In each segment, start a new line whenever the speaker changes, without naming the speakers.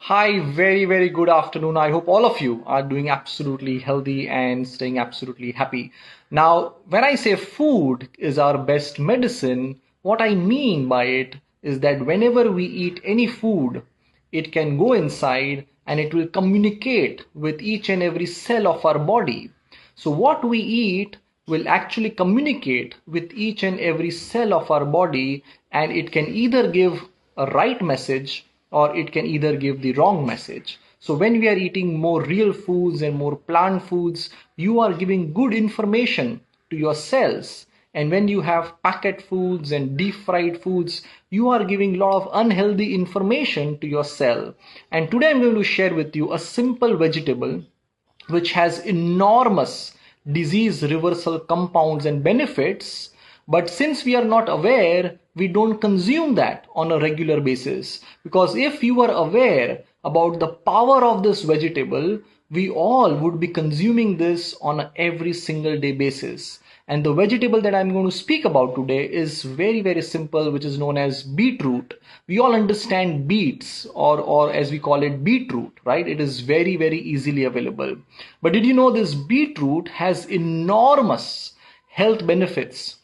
Hi, very good afternoon. I hope all of you are doing absolutely healthy and staying absolutely happy. Now, when I say food is our best medicine, what I mean by it is that whenever we eat any food, it can go inside and it will communicate with each and every cell of our body. So, what we eat will actually communicate with each and every cell of our body, and it can either give a right message or it can either give the wrong message. So when we are eating more real foods and more plant foods, you are giving good information to your cells. And when you have packet foods and deep fried foods, you are giving a lot of unhealthy information to your cell. And today I'm going to share with you a simple vegetable which has enormous disease reversal compounds and benefits. But since we are not aware, we don't consume that on a regular basis. Because if you are aware about the power of this vegetable, we all would be consuming this on a every single day basis. And the vegetable that I'm going to speak about today is very simple, which is known as beetroot. We all understand beets, or as we call it, beetroot, right? It is very easily available. But did you know this beetroot has enormous health benefits?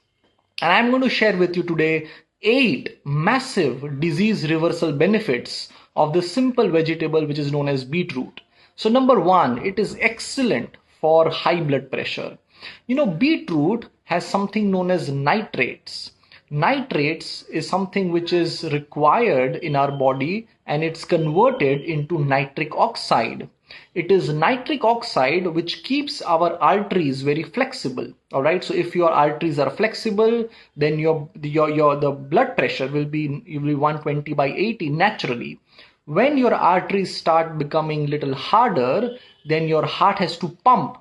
And I'm going to share with you today 8 massive disease reversal benefits of this simple vegetable which is known as beetroot. So number one, it is excellent for high blood pressure. You know, beetroot has something known as nitrates. Nitrates is something which is required in our body and it's converted into nitric oxide. It is nitric oxide which keeps our arteries very flexible. All right. So if your arteries are flexible, then your the blood pressure will be 120/80 naturally. When your arteries start becoming little harder, then your heart has to pump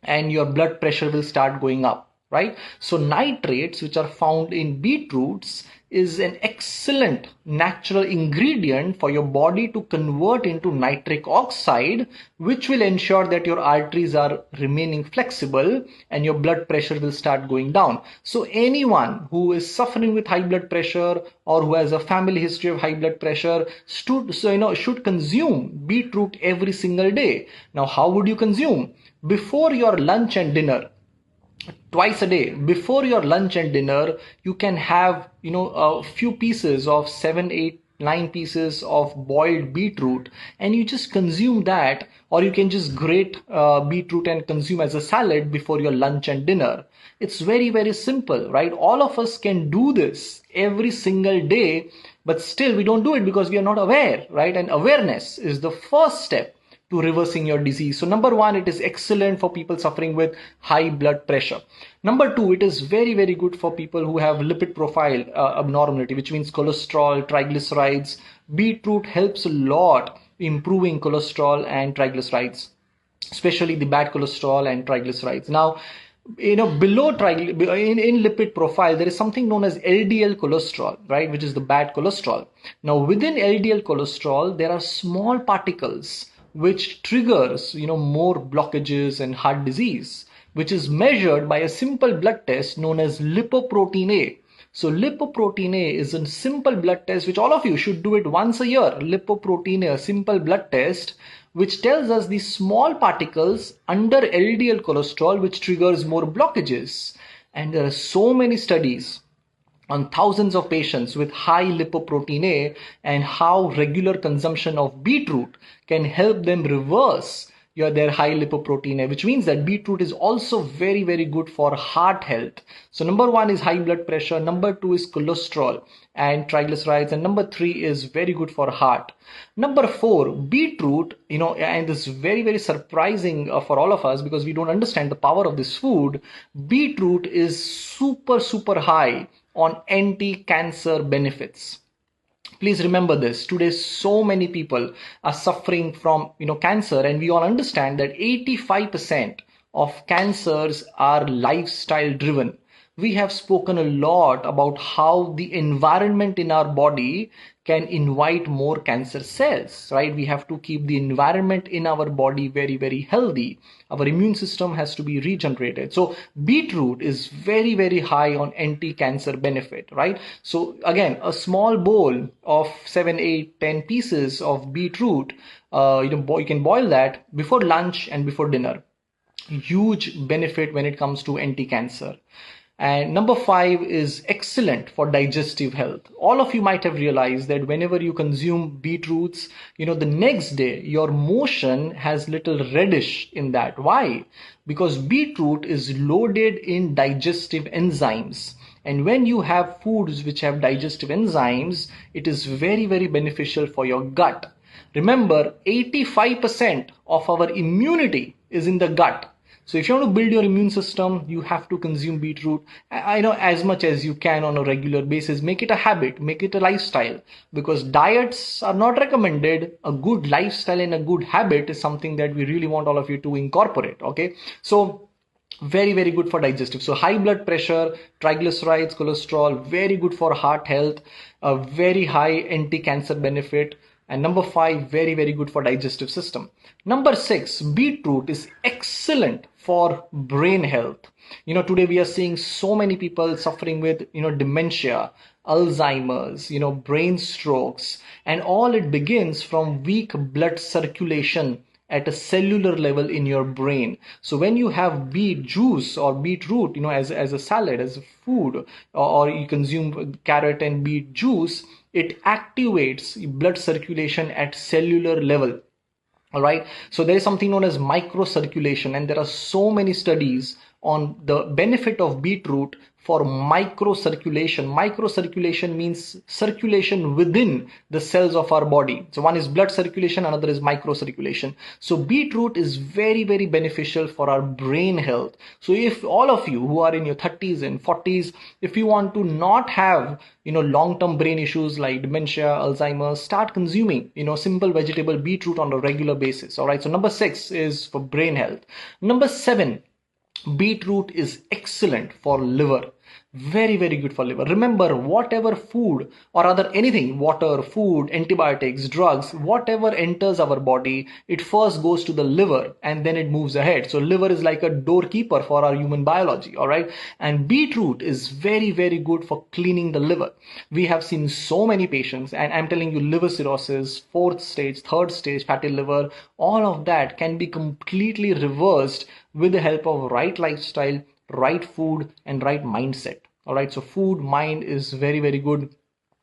and your blood pressure will start going up, right? So nitrates, which are found in beetroots, is an excellent natural ingredient for your body to convert into nitric oxide, which will ensure that your arteries are remaining flexible and your blood pressure will start going down. So anyone who is suffering with high blood pressure or who has a family history of high blood pressure should consume beetroot every single day. Now, how would you consume? Before your lunch and dinner, twice a day, before your lunch and dinner, you can have a few pieces of 7 8 9 pieces of boiled beetroot, and you just consume that, or you can just grate beetroot and consume as a salad before your lunch and dinner. It's very simple, right? All of us can do this every single day, but still we don't do it because we are not aware, right? And awareness is the first step to reversing your disease. So number one, it is excellent for people suffering with high blood pressure. Number two, it is very good for people who have lipid profile abnormality, which means cholesterol, triglycerides. Beetroot helps a lot improving cholesterol and triglycerides, especially the bad cholesterol and triglycerides. Now, below in lipid profile, there is something known as LDL cholesterol, right, which is the bad cholesterol. Now within LDL cholesterol, there are small particles which triggers more blockages and heart disease, which is measured by a simple blood test known as lipoprotein A. So lipoprotein A is a simple blood test which all of you should do it once a year. Lipoprotein A, a simple blood test which tells us the small particles under LDL cholesterol which triggers more blockages. And there are so many studies on thousands of patients with high lipoprotein A and how regular consumption of beetroot can help them reverse their high lipoprotein A, which means that beetroot is also very good for heart health. So number one is high blood pressure, number two is cholesterol and triglycerides, and number three is very good for heart. Number four, beetroot, and this is very surprising for all of us because we don't understand the power of this food. Beetroot is super high on anti-cancer benefits. Please remember this. Today so many people are suffering from cancer, and we all understand that 85% of cancers are lifestyle driven. we have spoken a lot about how the environment in our body can invite more cancer cells, right? We have to keep the environment in our body very, very healthy. Our immune system has to be regenerated. So beetroot is very, very high on anti-cancer benefit, right? So again, a small bowl of 7, 8, 10 pieces of beetroot, you can boil that before lunch and before dinner. Huge benefit when it comes to anti-cancer. And number 5 is excellent for digestive health. All of you might have realized that whenever you consume beetroots, the next day your motion has little reddish in that. Why? Because beetroot is loaded in digestive enzymes. And when you have foods which have digestive enzymes, it is very, very beneficial for your gut. Remember, 85% of our immunity is in the gut. So if you want to build your immune system, you have to consume beetroot. I know, as much as you can on a regular basis. Make it a habit, make it a lifestyle, because diets are not recommended. A good lifestyle and a good habit is something that we really want all of you to incorporate. Okay, so very, very good for digestive. So high blood pressure, triglycerides, cholesterol, very good for heart health, a very high anti-cancer benefit. And number 5, very, very good for digestive system. Number 6, beetroot is excellent for brain health. Today we are seeing so many people suffering with, dementia, Alzheimer's, brain strokes, and all it begins from weak blood circulation at a cellular level in your brain. So when you have beet juice or beetroot, as a salad, as a food, or you consume carrot and beet juice, it activates blood circulation at cellular level. All right. So there is something known as microcirculation, and there are so many studies on the benefit of beetroot for microcirculation. Microcirculation means circulation within the cells of our body. So one is blood circulation, another is microcirculation. So beetroot is very, very beneficial for our brain health. So if all of you who are in your 30s and 40s, if you want to not have long-term brain issues like dementia, Alzheimer's, start consuming simple vegetable beetroot on a regular basis. All right. So number 6 is for brain health. Number 7, beetroot is excellent for liver. Very, very good for liver. Remember, whatever food or other anything, water, food, antibiotics, drugs, whatever enters our body, it first goes to the liver and then it moves ahead. So liver is like a doorkeeper for our human biology. All right. And beetroot is very, very good for cleaning the liver. We have seen so many patients, and I'm telling you, liver cirrhosis, 4th stage, 3rd stage fatty liver, all of that can be completely reversed with the help of right lifestyle, right food, and right mindset. All right. So food, mind is very, very good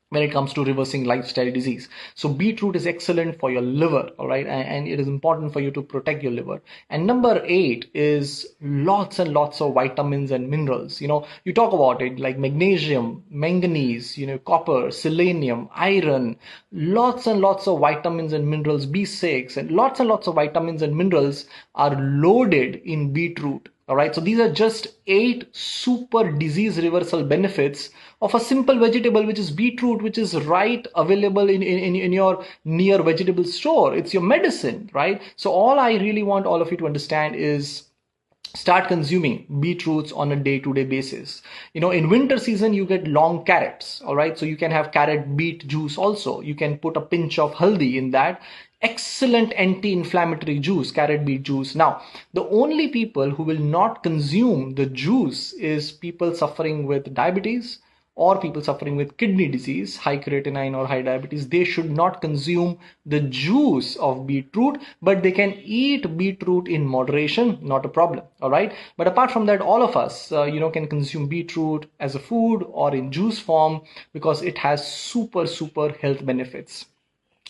when it comes to reversing lifestyle disease. So beetroot is excellent for your liver. All right. And it is important for you to protect your liver. And number 8 is lots and lots of vitamins and minerals. You talk about it like magnesium, manganese, copper, selenium, iron, lots and lots of vitamins and minerals, B6, and lots of vitamins and minerals are loaded in beetroot. All right. So these are just 8 super disease reversal benefits of a simple vegetable, which is beetroot, which is right available in your near vegetable store. It's your medicine, right? So all I really want all of you to understand is start consuming beetroots on a day-to-day basis. In winter season, you get long carrots. All right. So you can have carrot beet juice also. You can put a pinch of haldi in that. Excellent anti-inflammatory juice, carrot beet juice. Now, the only people who will not consume the juice is people suffering with diabetes or people suffering with kidney disease, high creatinine or high diabetes. They should not consume the juice of beetroot, but they can eat beetroot in moderation, not a problem. All right. But apart from that, all of us, can consume beetroot as a food or in juice form because it has super, super health benefits.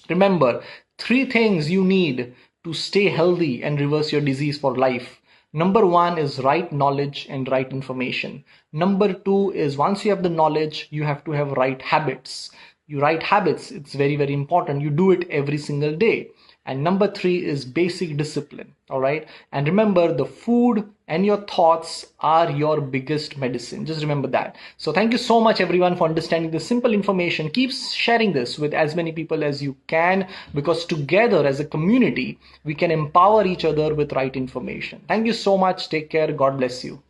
Remember, 3 things you need to stay healthy and reverse your disease for life. Number 1 is right knowledge and right information. Number 2 is once you have the knowledge, you have to have right habits. Right habits, it's very, very important. You do it every single day. And number 3 is basic discipline. All right. And remember, the food and your thoughts are your biggest medicine. Just remember that. So thank you so much, everyone, for understanding this simple information. Keep sharing this with as many people as you can, because together as a community, we can empower each other with right information. Thank you so much. Take care. God bless you.